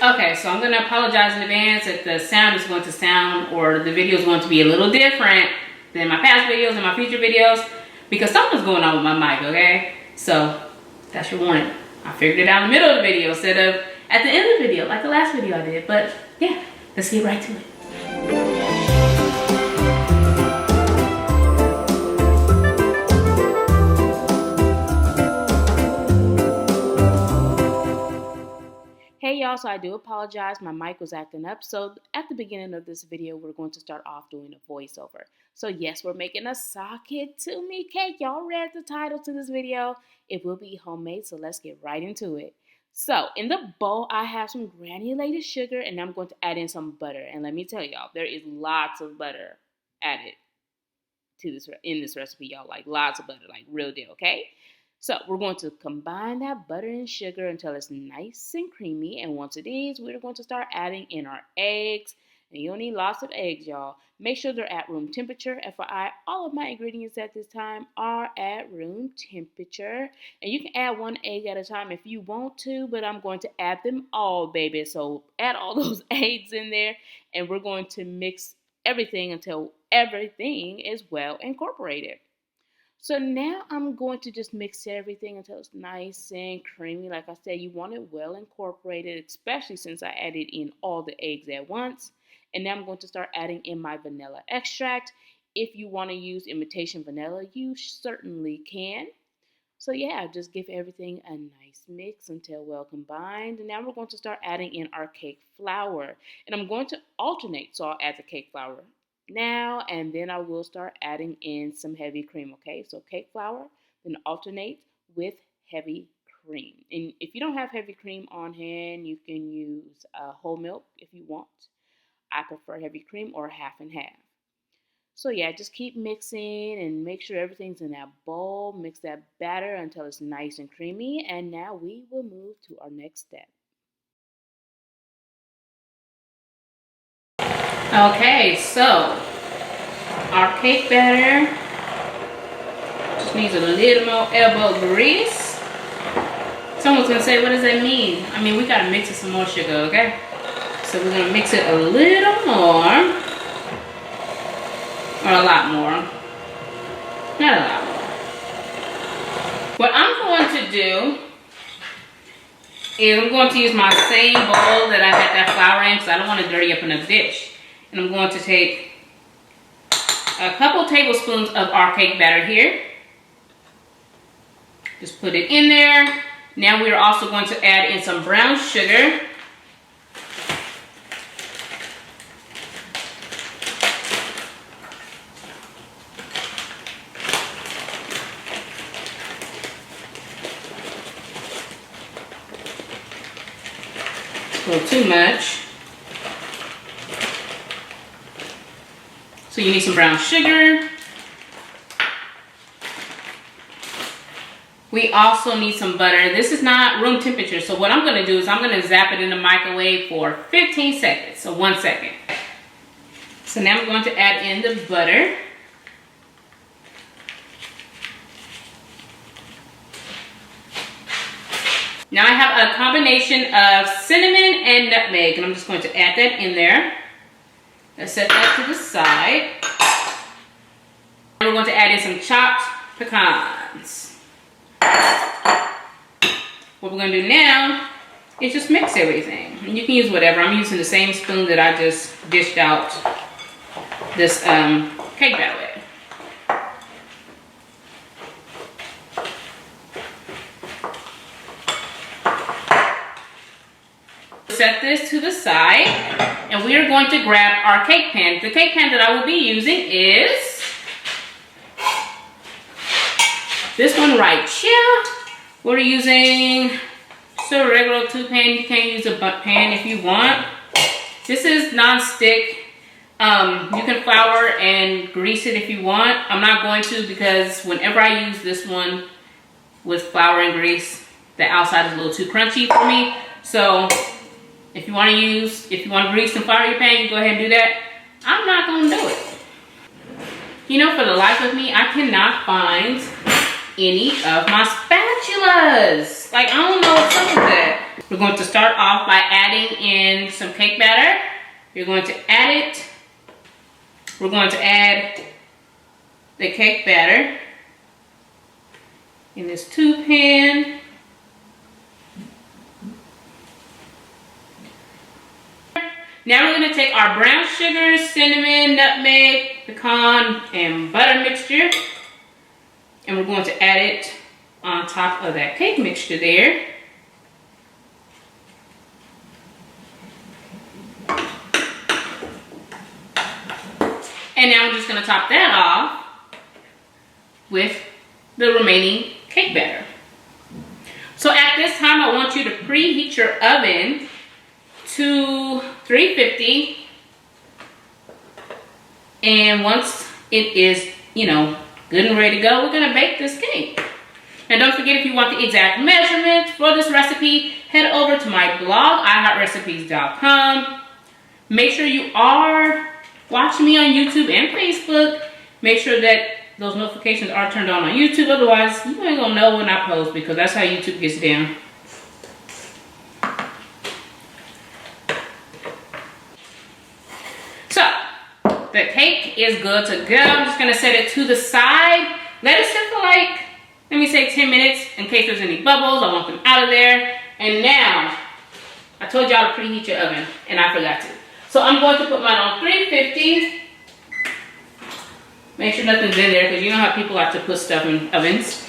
Okay, so I'm going to apologize in advance if the sound is going to sound or the video is going to be a little different than my past videos and my future videos because something's going on with my mic, okay? So that's your warning. I figured it out in the middle of the video instead of at the end of the video like the last video I did. But yeah, let's get right to it. Hey y'all, so I do apologize, my mic was acting up. So at the beginning of this video, we're going to start off doing a voiceover. So yes, we're making a socket to me cake. Y'all read the title to this video. It will be homemade, so let's get right into it. So in the bowl, I have some granulated sugar and I'm going to add in some butter. And let me tell y'all, there is lots of butter added to this in this recipe, y'all. Like lots of butter, like real deal, okay? So we're going to combine that butter and sugar until it's nice and creamy. And once it is, we're going to start adding in our eggs. And you'll need lots of eggs, y'all. Make sure they're at room temperature. FYI, all of my ingredients at this time are at room temperature. And you can add one egg at a time if you want to, but I'm going to add them all, baby. So add all those eggs in there, and we're going to mix everything until everything is well incorporated. So now I'm going to just mix everything until it's nice and creamy. Like I said, you want it well incorporated, especially since I added in all the eggs at once. And now I'm going to start adding in my vanilla extract. If you want to use imitation vanilla, you certainly can. So yeah, just give everything a nice mix until well combined. And now we're going to start adding in our cake flour. And I'm going to alternate, so I'll add the cake flour now, and then I will start adding in some heavy cream, okay? So cake flour, then alternate with heavy cream. And if you don't have heavy cream on hand, you can use whole milk if you want. I prefer heavy cream or half and half. So yeah, just keep mixing and make sure everything's in that bowl. Mix that batter until it's nice and creamy. And now we will move to our next step. Okay, so our cake batter just needs a little more elbow grease. Someone's gonna say, what does that mean? I mean, we gotta mix it some more sugar, okay? So we're gonna mix it a little more, or a lot more, not a lot more. What I'm going to do is I'm going to use my same bowl that I had that flour in because I don't want to dirty up another dish. And I'm going to take a couple tablespoons of our cake batter here. Just put it in there. Now we are also going to add in some brown sugar. A little too much. So you need some brown sugar. We also need some butter. This is not room temperature, so what I'm gonna do is I'm gonna zap it in the microwave for 15 seconds, so 1 second. So now I'm going to add in the butter. Now I have a combination of cinnamon and nutmeg, and I'm just going to add that in there. Let's set that to the side. And we're going to add in some chopped pecans. What we're going to do now is just mix everything. And you can use whatever. I'm using the same spoon that I just dished out this cake batter with. Set this to the side, and we are going to grab our cake pan. The cake pan that I will be using is this one right here. We're using just a regular 2 pan. You can use a butt pan if you want. This is non-stick. You can flour and grease it if you want. I'm not going to because whenever I use this one with flour and grease, the outside is a little too crunchy for me. So if you want to grease and flour your pan, you go ahead and do that. I'm not going to do it. You know, for the life of me, I cannot find any of my spatulas. Like, I don't know what's up with that. We're going to start off by adding in some cake batter. You're going to add it. We're going to add the cake batter in this 2 pan. Now we're going to take our brown sugar, cinnamon, nutmeg, pecan, and butter mixture, and we're going to add it on top of that cake mixture there. And now we're just going to top that off with the remaining cake batter. So at this time, I want you to preheat your oven to 350. And once it is, you know, good and ready to go, we're going to bake this cake. And don't forget, if you want the exact measurements for this recipe, head over to my blog, iHeartRecipes.com. Make sure you are watching me on YouTube and Facebook. Make sure that those notifications are turned on YouTube. Otherwise, you ain't gonna know when I post, because that's how YouTube gets down. So, the cake is good to go. I'm just gonna set it to the side. Let it sit for like, let me say 10 minutes in case there's any bubbles. I want them out of there. And now, I told y'all to preheat your oven, and I forgot to. So I'm going to put mine on 350. Make sure nothing's in there, because you know how people like to put stuff in ovens.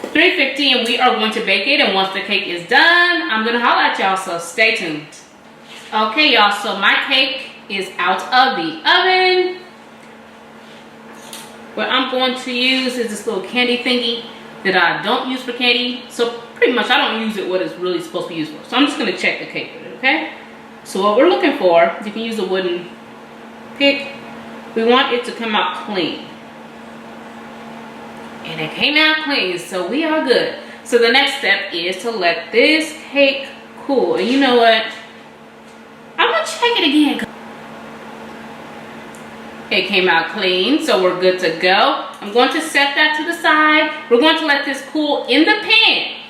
350, and we are going to bake it. And once the cake is done, I'm going to holler at y'all, so stay tuned. Okay, y'all, so my cake is out of the oven. What I'm going to use is this little candy thingy that I don't use for candy. So pretty much I don't use it what it's really supposed to be used for. So I'm just going to check the cake with it, okay? So what we're looking for, you can use a wooden pick. We want it to come out clean. And it came out clean, so we are good. So the next step is to let this cake cool. And you know what? I'm gonna check it again. It came out clean, so we're good to go. I'm going to set that to the side. We're going to let this cool in the pan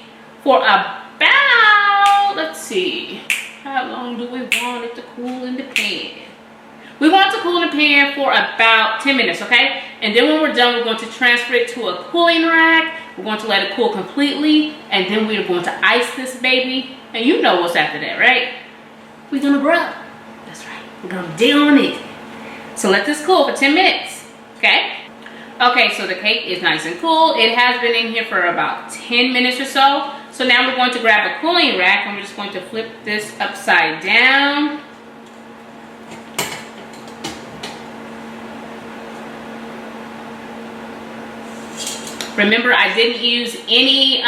for about, let's see, how long do we want it to cool in the pan? We want it to cool in the pan for about 10 minutes, okay? And then when we're done, we're going to transfer it to a cooling rack. We're going to let it cool completely, and then we're going to ice this baby. And you know what's after that, right? We're gonna rub. That's right, we're gonna dig on it. So let this cool for 10 minutes, okay? Okay, so the cake is nice and cool. It has been in here for about 10 minutes or so. So now we're going to grab a cooling rack, and we're just going to flip this upside down. Remember, I didn't use any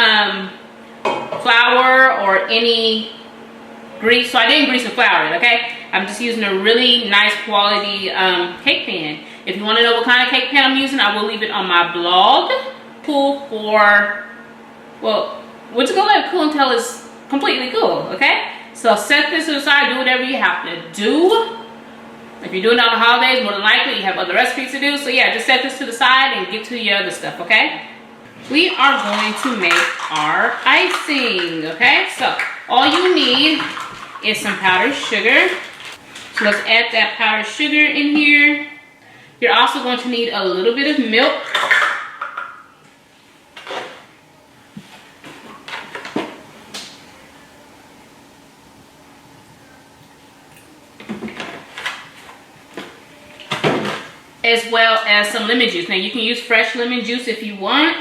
flour or any grease, so I didn't grease and flour it, okay? I'm just using a really nice quality cake pan. If you want to know what kind of cake pan I'm using, I will leave it on my blog. Cool for, well, we're just gonna let it cool until it's completely cool, okay? So set this to the side, do whatever you have to do. If you're doing it on the holidays, more than likely you have other recipes to do. So yeah, just set this to the side and get to your other stuff, okay? We are going to make our icing, okay? So all you need is some powdered sugar. So let's add that powdered sugar in here. You're also going to need a little bit of milk. As well as some lemon juice. Now you can use fresh lemon juice if you want,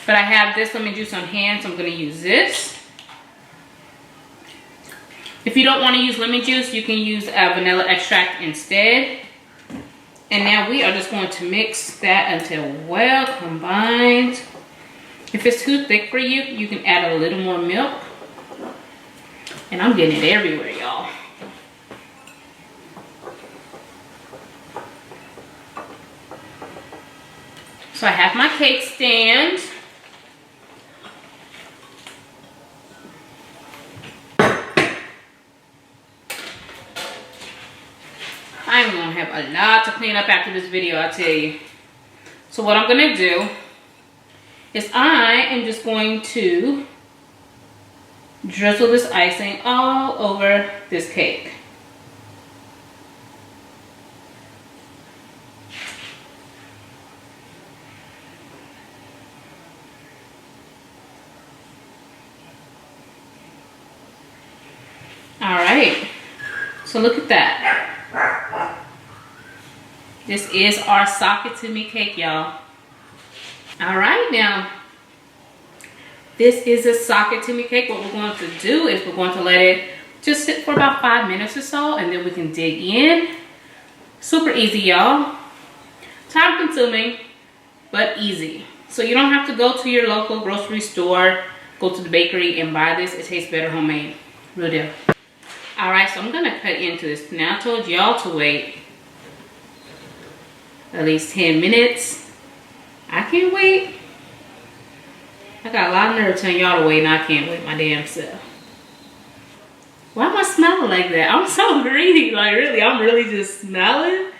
but I have this lemon juice on hand, so I'm going to use this. If you don't want to use lemon juice, you can use vanilla extract instead. And now we are just going to mix that until well combined. If it's too thick for you, you can add a little more milk. And I'm getting it everywhere, y'all. So I have my cake stand. I'm gonna have a lot to clean up after this video, I tell you. So what I'm gonna do is I am just going to drizzle this icing all over this cake. All right, so look at that. This is our sock it to me cake, y'all. All right, now, this is a sock it to me cake. What we're going to do is we're going to let it just sit for about 5 minutes or so, and then we can dig in. Super easy, y'all. Time consuming, but easy. So you don't have to go to your local grocery store, go to the bakery and buy this. It tastes better homemade. Real deal. All right, so I'm gonna cut into this. Now I told y'all to wait at least 10 minutes. I can't wait. I got a lot of nerve telling y'all to wait, and I can't wait my damn self. Why am I smelling like that? I'm so greedy. Like, really, I'm really just smelling.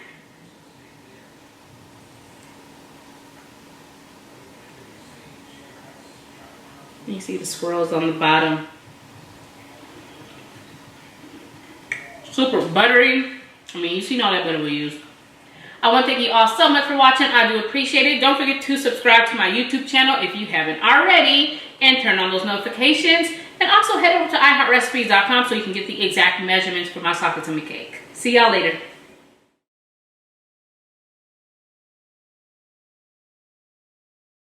You see the swirls on the bottom. Super buttery. I mean, you seen all that butter we use. I want to thank you all so much for watching. I do appreciate it. Don't forget to subscribe to my YouTube channel if you haven't already, and turn on those notifications. And also head over to iHeartRecipes.com so you can get the exact measurements for my sock it to me cake. See y'all later.